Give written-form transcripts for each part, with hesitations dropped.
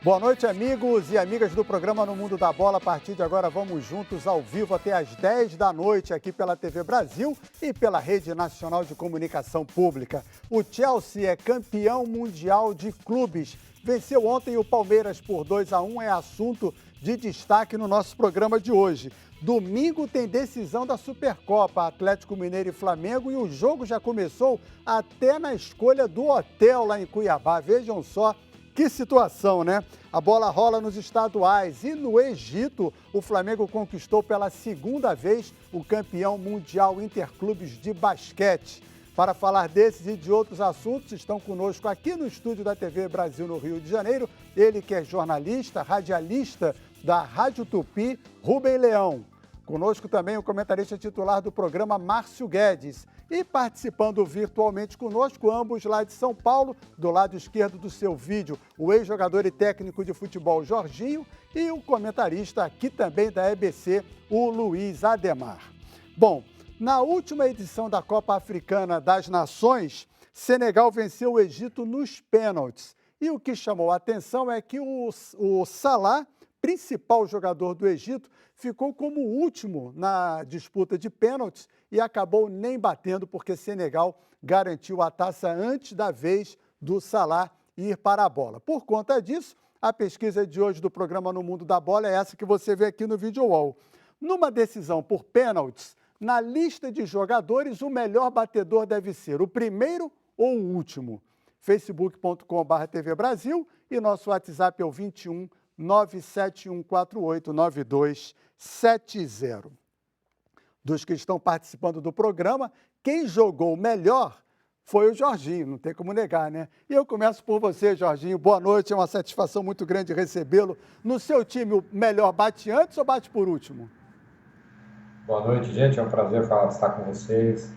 Boa noite, amigos e amigas do programa No Mundo da Bola. A partir de agora, vamos juntos ao vivo até às 10 da noite aqui pela TV Brasil e pela Rede Nacional de Comunicação Pública. O Chelsea é campeão mundial de clubes. Venceu ontem o Palmeiras por 2-1, é assunto de destaque no nosso programa de hoje. Domingo tem decisão da Supercopa, Atlético Mineiro e Flamengo, e o jogo já começou até na escolha do hotel lá em Cuiabá. Vejam só que situação, né? A bola rola nos estaduais e no Egito, o Flamengo conquistou pela segunda vez o campeão mundial interclubes de basquete. Para falar desses e de outros assuntos, estão conosco aqui no estúdio da TV Brasil no Rio de Janeiro, ele que é jornalista, radialista da Rádio Tupi, Rubem Leão. Conosco também o comentarista titular do programa, Márcio Guedes. E participando virtualmente conosco, ambos lá de São Paulo, do lado esquerdo do seu vídeo, o ex-jogador e técnico de futebol Jorginho e o comentarista aqui também da EBC, o Luiz Ademar. Bom, na última edição da Copa Africana das Nações, Senegal venceu o Egito nos pênaltis. E o que chamou a atenção é que o Salah, principal jogador do Egito, ficou como último na disputa de pênaltis e acabou nem batendo porque Senegal garantiu a taça antes da vez do Salah ir para a bola. Por conta disso, a pesquisa de hoje do programa No Mundo da Bola é essa que você vê aqui no vídeo wall. Numa decisão por pênaltis, na lista de jogadores, o melhor batedor deve ser o primeiro ou o último. facebook.com/TV Brasil e nosso WhatsApp é o 21 971489270. Dos que estão participando do programa, quem jogou melhor foi o Jorginho, não tem como negar, né? E eu começo por você, Jorginho. Boa noite, é uma satisfação muito grande recebê-lo. No seu time, o melhor bate antes ou bate por último? Boa noite, gente. É um prazer estar com vocês.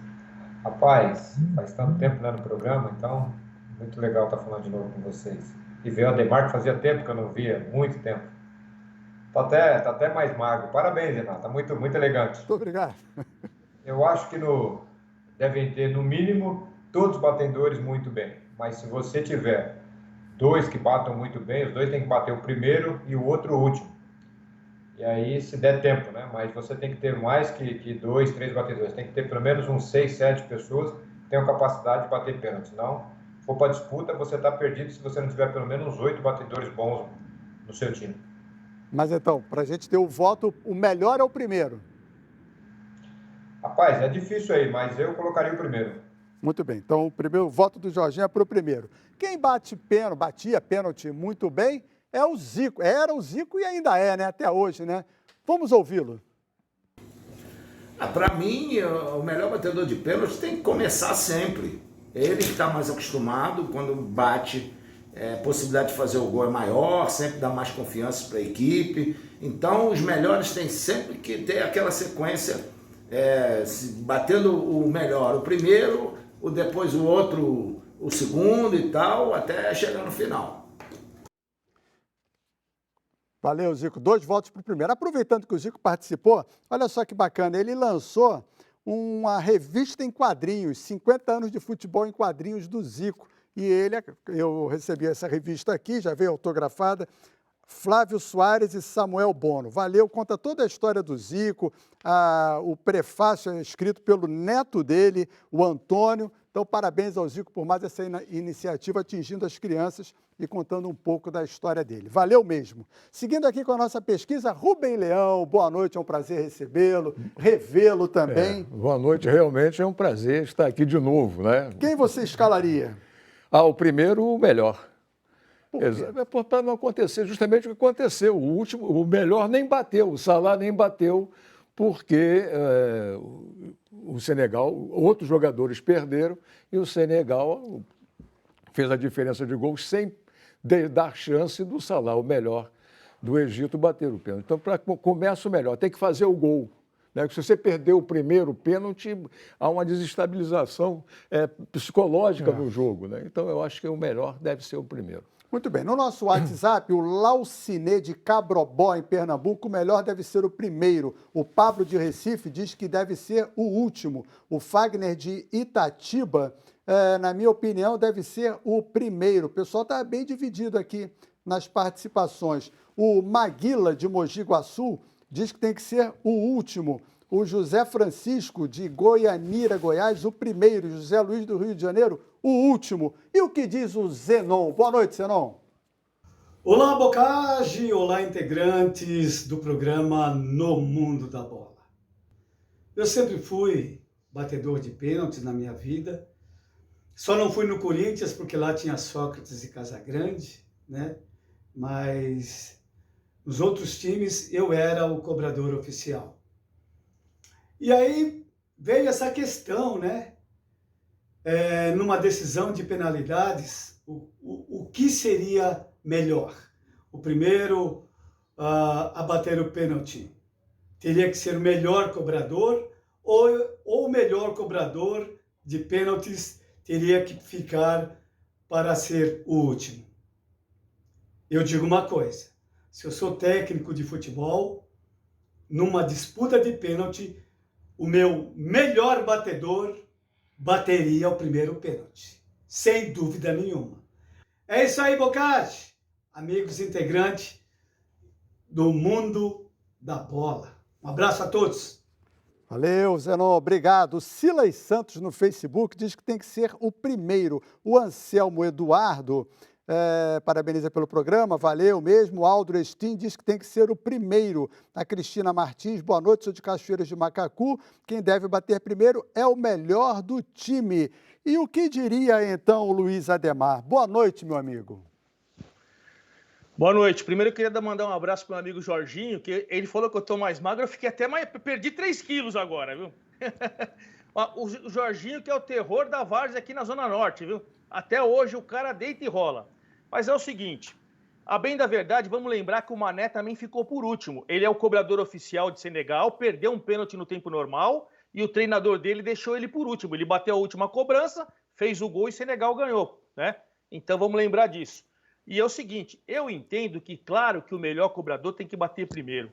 Rapaz, faz tanto tempo no programa, então muito legal estar falando de novo com vocês. E ver o Ademar, que fazia tempo que eu não via, muito tempo. Tá até mais magro. Parabéns, Renato. Tá muito elegante. Muito obrigado. Eu acho que devem ter, no mínimo, todos os batedores muito bem. Mas se você tiver dois que batam muito bem, os dois têm que bater o primeiro e o outro o último. E aí, se der tempo, né? Mas você tem que ter mais que 2, 3 batedores. Tem que ter pelo menos uns 6, 7 pessoas que tenham capacidade de bater pênalti. Senão, se for para disputa, você está perdido se você não tiver pelo menos uns 8 batedores bons no seu time. Mas então, para a gente ter o voto, o melhor é o primeiro. Rapaz, é difícil aí, mas eu colocaria o primeiro. Muito bem, então o primeiro voto do Jorginho é para o primeiro. Quem batia pênalti muito bem é o Zico. Era o Zico e ainda é, né? Até hoje, né? Vamos ouvi-lo. Para mim, o melhor batedor de pênalti tem que começar sempre. Ele que está mais acostumado, quando bate, a possibilidade de fazer o gol é maior, sempre dá mais confiança para a equipe. Então, os melhores têm sempre que ter aquela sequência, batendo o melhor, o primeiro, depois o outro, o segundo e tal, até chegar no final. Valeu, Zico. 2 votos para o primeiro. Aproveitando que o Zico participou, olha só que bacana, ele lançou uma revista em quadrinhos, 50 anos de futebol em quadrinhos do Zico. E eu recebi essa revista aqui, já veio autografada, Flávio Soares e Samuel Bono. Valeu, conta toda a história do Zico, o prefácio é escrito pelo neto dele, o Antônio. Então, parabéns ao Zico por mais essa iniciativa atingindo as crianças e contando um pouco da história dele. Valeu mesmo. Seguindo aqui com a nossa pesquisa, Rubem Leão, boa noite, é um prazer recebê-lo, revê-lo também. Boa noite, realmente é um prazer estar aqui de novo, né? Quem você escalaria? O primeiro, o melhor. Para não acontecer justamente o que aconteceu. O melhor nem bateu, o Salah nem bateu, porque o Senegal, outros jogadores perderam e o Senegal fez a diferença de gols sem dar chance do Salah, o melhor do Egito, bater o pênalti. Então, começa o melhor, tem que fazer o gol. Né? Se você perdeu o primeiro pênalti, há uma desestabilização psicológica no jogo. Né? Então, eu acho que o melhor deve ser o primeiro. Muito bem. No nosso WhatsApp, o Laucinê de Cabrobó, em Pernambuco, o melhor deve ser o primeiro. O Pablo de Recife diz que deve ser o último. O Fagner de Itatiba, na minha opinião, deve ser o primeiro. O pessoal está bem dividido aqui nas participações. O Maguila, de Mogi Guaçu, diz que tem que ser o último. O José Francisco, de Goianira, Goiás, o primeiro. José Luiz, do Rio de Janeiro, o último. E o que diz o Zenon? Boa noite, Zenon. Olá, Boccagi! Olá, integrantes do programa No Mundo da Bola. Eu sempre fui batedor de pênaltis na minha vida. Só não fui no Corinthians porque lá tinha Sócrates e Casagrande, né? Mas nos outros times eu era o cobrador oficial. E aí veio essa questão, né? Numa decisão de penalidades, o que seria melhor? O primeiro a bater o pênalti teria que ser o melhor cobrador ou o melhor cobrador de pênaltis teria que ficar para ser o último? Eu digo uma coisa, se eu sou técnico de futebol, numa disputa de pênalti, o meu melhor batedor bateria o primeiro pênalti, sem dúvida nenhuma. É isso aí, Boccagi, amigos integrantes do Mundo da Bola. Um abraço a todos. Valeu, Zenon, obrigado. Silas Santos no Facebook diz que tem que ser o primeiro. O Anselmo Eduardo parabeniza pelo programa, valeu mesmo. O Aldo Estim diz que tem que ser o primeiro. A Cristina Martins, boa noite, sou de Cachoeiras de Macacu. Quem deve bater primeiro é o melhor do time. E o que diria então o Luiz Ademar? Boa noite, meu amigo. Boa noite. Primeiro eu queria mandar um abraço para o meu amigo Jorginho, que ele falou que eu estou mais magro, eu fiquei até mais... Perdi 3 quilos agora, viu? O Jorginho, que é o terror da várzea aqui na Zona Norte, viu? Até hoje o cara deita e rola. Mas é o seguinte, a bem da verdade, vamos lembrar que o Mané também ficou por último. Ele é o cobrador oficial de Senegal, perdeu um pênalti no tempo normal e o treinador dele deixou ele por último. Ele bateu a última cobrança, fez o gol e Senegal ganhou, né? Então vamos lembrar disso. E é o seguinte, eu entendo que, claro, que o melhor cobrador tem que bater primeiro.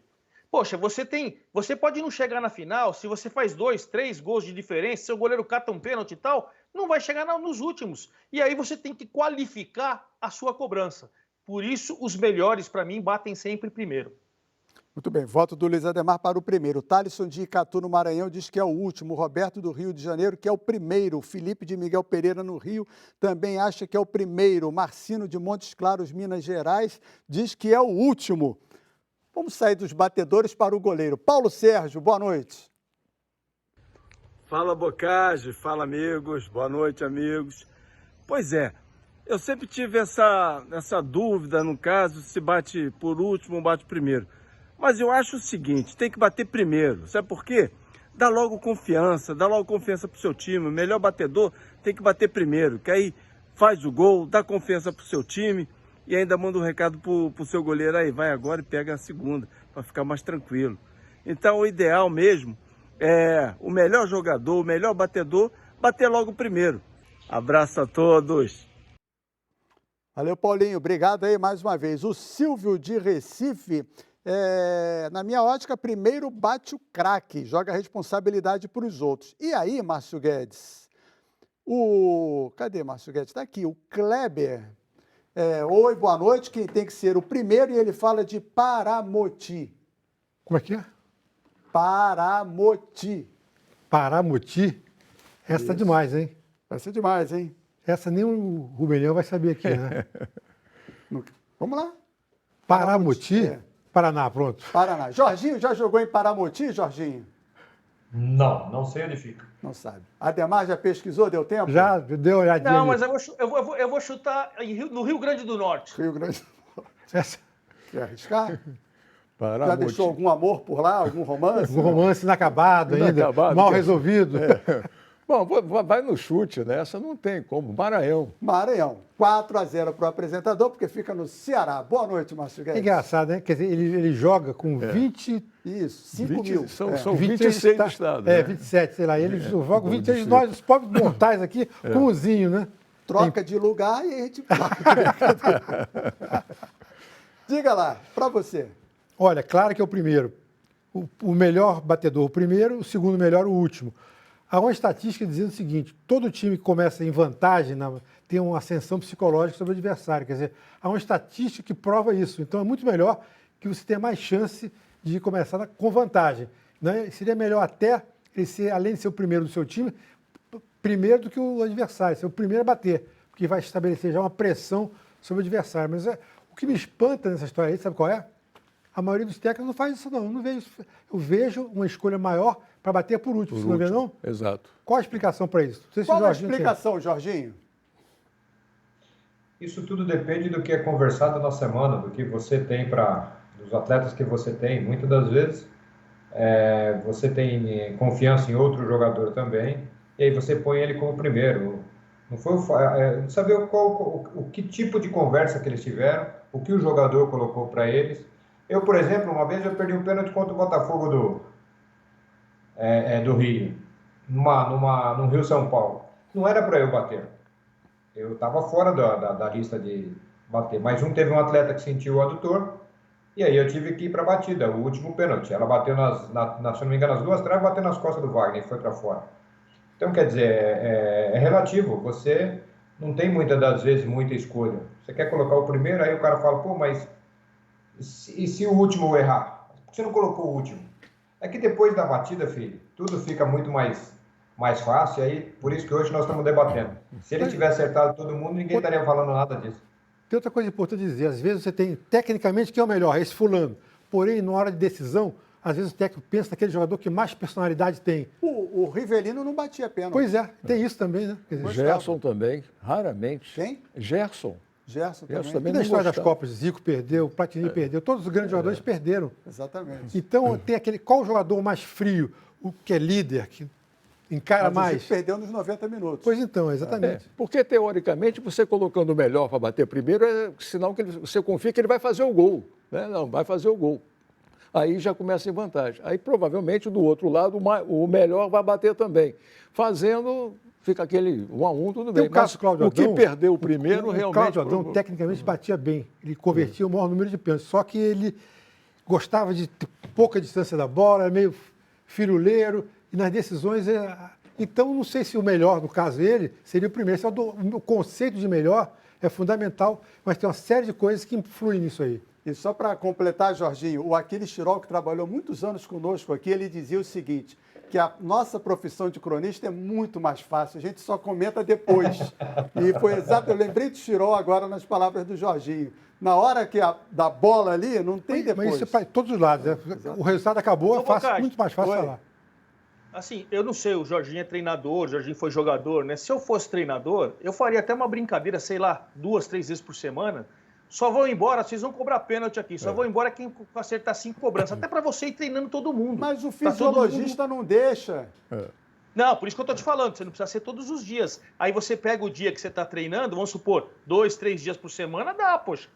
Poxa, você pode não chegar na final, se você faz 2, 3 gols de diferença, seu goleiro cata um pênalti e tal, não vai chegar nos últimos. E aí você tem que qualificar a sua cobrança. Por isso, os melhores, para mim, batem sempre primeiro. Muito bem, voto do Luiz Ademar para o primeiro. O Thalisson de Icatu, no Maranhão, diz que é o último. O Roberto do Rio de Janeiro, que é o primeiro. O Felipe de Miguel Pereira, no Rio, também acha que é o primeiro. O Marcino de Montes Claros, Minas Gerais, diz que é o último. Vamos sair dos batedores para o goleiro. Paulo Sérgio, boa noite. Fala, Boccagi, fala, amigos. Boa noite, amigos. Pois é, eu sempre tive essa dúvida, no caso, se bate por último ou bate primeiro. Mas eu acho o seguinte, tem que bater primeiro. Sabe por quê? Dá logo confiança pro seu time. O melhor batedor tem que bater primeiro, que aí faz o gol, dá confiança pro seu time e ainda manda um recado pro seu goleiro aí, vai agora e pega a segunda, para ficar mais tranquilo. Então o ideal mesmo é o melhor jogador, o melhor batedor, bater logo primeiro. Abraço a todos. Valeu, Paulinho. Obrigado aí mais uma vez. O Silvio de Recife, na minha ótica, primeiro bate o craque, joga a responsabilidade para os outros. E aí, Márcio Guedes? Cadê Márcio Guedes? Está aqui, o Kleber. Oi, boa noite. Quem tem que ser o primeiro? E ele fala de Paramoti. Como é que é? Paramoti. Paramoti? Essa tá demais, hein? Essa é demais, hein? Essa nem o Rubenião vai saber aqui, né? Vamos lá. Paramoti? Paraná, pronto. Paraná. Jorginho, já jogou em Paramoti, Jorginho? Não sei onde fica. Não sabe. Ademar já pesquisou, deu tempo? Já deu uma olhadinha. Não, mas eu vou chutar no Rio Grande do Norte. Rio Grande do Norte. Essa... Quer arriscar? Paramoti. Já deixou algum amor por lá? Algum romance? Um romance inacabado ainda, Inacabado, mal resolvido. Bom, vai no chute, né? Essa não tem como. Maranhão. 4-0 para o apresentador, porque fica no Ceará. Boa noite, Márcio Guedes. É engraçado, né? Quer dizer, ele joga com 20... Isso, 5 mil. São 26 estados. 27, sei lá. Eles jogam 26, nós, os pobres mortais aqui, cozinho, né? Troca de lugar e a gente... Diga lá, para você. Olha, claro que é o primeiro. O melhor batedor o primeiro, o segundo melhor o último. Há uma estatística dizendo o seguinte: todo time que começa em vantagem tem uma ascensão psicológica sobre o adversário. Quer dizer, há uma estatística que prova isso. Então é muito melhor que você tenha mais chance de começar com vantagem. Né? Seria melhor até ele ser, além de ser o primeiro do seu time, primeiro do que o adversário, ser o primeiro a bater, porque vai estabelecer já uma pressão sobre o adversário. Mas o que me espanta nessa história aí, sabe qual é? A maioria dos técnicos não faz isso, não. Eu não vejo isso. Eu vejo uma escolha maior para bater por último. Você não vê, não? Exato. Qual a explicação para isso? Não sei se Qual o a Jorginho explicação, Jorginho? Isso tudo depende do que é conversado na semana, do que você tem dos atletas que você tem. Muitas das vezes você tem confiança em outro jogador também, e aí você põe ele como primeiro. Não foi saber o que tipo de conversa que eles tiveram, o que o jogador colocou para eles. Eu, por exemplo, uma vez eu perdi um pênalti contra o Botafogo do Rio, no Rio São Paulo. Não era para eu bater. Eu estava fora da lista de bater, mas teve um atleta que sentiu o adutor, e aí eu tive que ir para a batida, o último pênalti. Ela bateu, se não me engano, as duas traves, bateu nas costas do Wagner e foi para fora. Então, quer dizer, é relativo. Você não tem muitas das vezes muita escolha. Você quer colocar o primeiro, aí o cara fala, pô, mas e se o último errar? Por que você não colocou o último? É que depois da batida, filho, tudo fica muito mais fácil, aí por isso que hoje nós estamos debatendo. Se ele tivesse acertado todo mundo, ninguém estaria falando nada disso. Tem outra coisa importante dizer. Às vezes você tem, tecnicamente, quem é o melhor? É esse fulano. Porém, na hora de decisão, às vezes o técnico pensa naquele jogador que mais personalidade tem. O Rivelino não batia pênalti. Pois é, tem isso também, né? Quer dizer, Gerson também, raramente. Quem? Gerson. Gerson também. e na história das Copas, Zico perdeu, Platini perdeu, todos os grandes jogadores perderam. Exatamente. Então, tem qual o jogador mais frio, o que é líder, que encara Mas o mais? Zico perdeu nos 90 minutos. Pois então, exatamente. Porque, teoricamente, você colocando o melhor para bater primeiro é sinal que você confia que ele vai fazer o gol. Né? Não, vai fazer o gol. Aí já começa em vantagem. Aí, provavelmente, do outro lado, o melhor vai bater também. Fazendo, fica aquele 1-1, tudo bem. Tem o caso Cláudio Adão, o que perdeu o primeiro, realmente... O Cláudio Adão, tecnicamente, batia bem. Ele convertia o maior número de pênaltis. Só que ele gostava de ter pouca distância da bola, era meio firuleiro, e nas decisões... Então, não sei se o melhor, no caso dele, seria o primeiro. O conceito de melhor é fundamental, mas tem uma série de coisas que influem nisso aí. E só para completar, Jorginho, o Aquiles Tirol, que trabalhou muitos anos conosco aqui, ele dizia o seguinte, que a nossa profissão de cronista é muito mais fácil, a gente só comenta depois. E foi exato, eu lembrei de Tirol agora nas palavras do Jorginho. Na hora da bola ali, não tem depois. Mas isso é para todos os lados, né? O resultado acabou, é fácil, muito mais fácil falar. Assim, eu não sei, o Jorginho é treinador, o Jorginho foi jogador, né? Se eu fosse treinador, eu faria até uma brincadeira, sei lá, 2, 3 vezes por semana. Só vão embora, vocês vão cobrar pênalti aqui. Só vão embora quem acertar 5 cobranças. Até para você ir treinando todo mundo. Mas o fisiologista não deixa. Não, por isso que eu tô te falando, você não precisa ser todos os dias. Aí você pega o dia que você tá treinando, vamos supor, 2, 3 dias por semana, dá, poxa.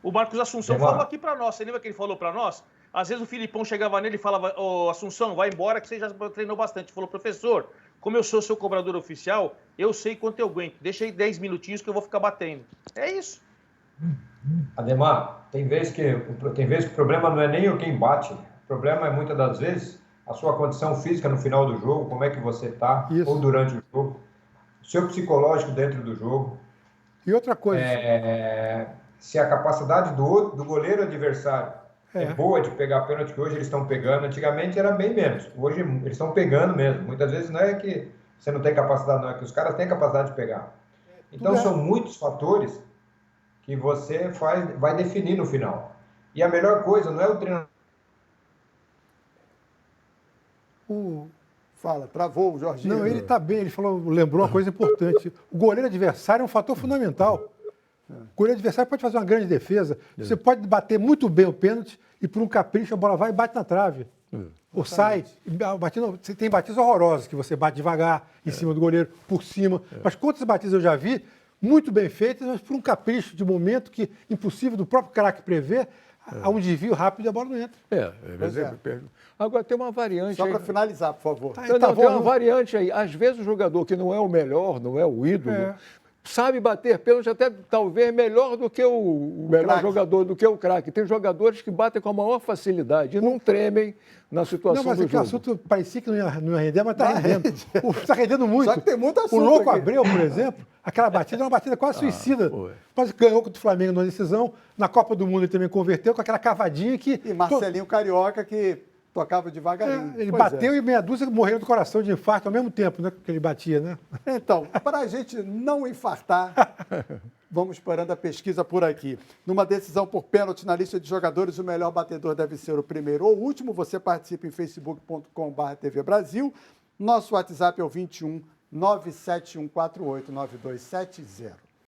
O Marcos Assunção falou aqui para nós, você lembra que ele falou para nós? Às vezes o Filipão chegava nele e falava, ô Assunção, vai embora que você já treinou bastante. Ele falou, professor, como eu sou seu cobrador oficial, eu sei quanto eu aguento. Deixa aí 10 minutinhos que eu vou ficar batendo. É isso. Ademar, tem vezes que o problema não é nem quem bate. O problema é, muitas das vezes, a sua condição física no final do jogo, como é que você está, ou durante o jogo, o seu psicológico dentro do jogo. E outra coisa... se a capacidade do goleiro adversário é boa de pegar pênalti, que hoje eles estão pegando, antigamente era bem menos. Hoje eles estão pegando mesmo. Muitas vezes não é que você não tem capacidade, não, é que os caras têm capacidade de pegar. Então são muitos fatores que você vai definir no final. E a melhor coisa não é o treinador. Fala, travou o Jorginho. Não, ele está bem, ele lembrou uma coisa importante. O goleiro adversário é um fator fundamental. O goleiro adversário pode fazer uma grande defesa. Você pode bater muito bem o pênalti e por um capricho a bola vai e bate na trave. Ou sai. Você tem batidas horrorosas que você bate devagar em cima do goleiro, por cima. Mas quantas batidas eu já vi, muito bem feitas, mas por um capricho de momento que impossível do próprio craque prever, há um desvio rápido e a bola não entra. Agora tem uma variante. Só para finalizar, por favor. Tem uma variante aí. Às vezes o jogador que não é o melhor, não é o ídolo, sabe bater pênalti até talvez melhor do que o melhor craque. jogador, do que o craque. Tem jogadores que batem com a maior facilidade e não tremem na situação Não, mas do é que o jogo. assunto parecia que não ia render, mas está rendendo. Está rendendo muito. Só que tem muito assunto O Louco aqui. Abreu, por exemplo, aquela batida é uma batida quase suicida. foi. Quase ganhou contra o Flamengo na decisão. Na Copa do Mundo ele também converteu com aquela cavadinha que... E Marcelinho Carioca, que tocava devagarinho. Ele Pois bateu e meia dúzia morreram do coração de infarto ao mesmo tempo, né, que ele batia, né? Então, para a gente não infartar, vamos parando a pesquisa por aqui. Numa decisão por pênalti na lista de jogadores, o melhor batedor deve ser o primeiro ou o último. Você participa em facebook.com/TV Brasil. Nosso WhatsApp é o 21 971489270.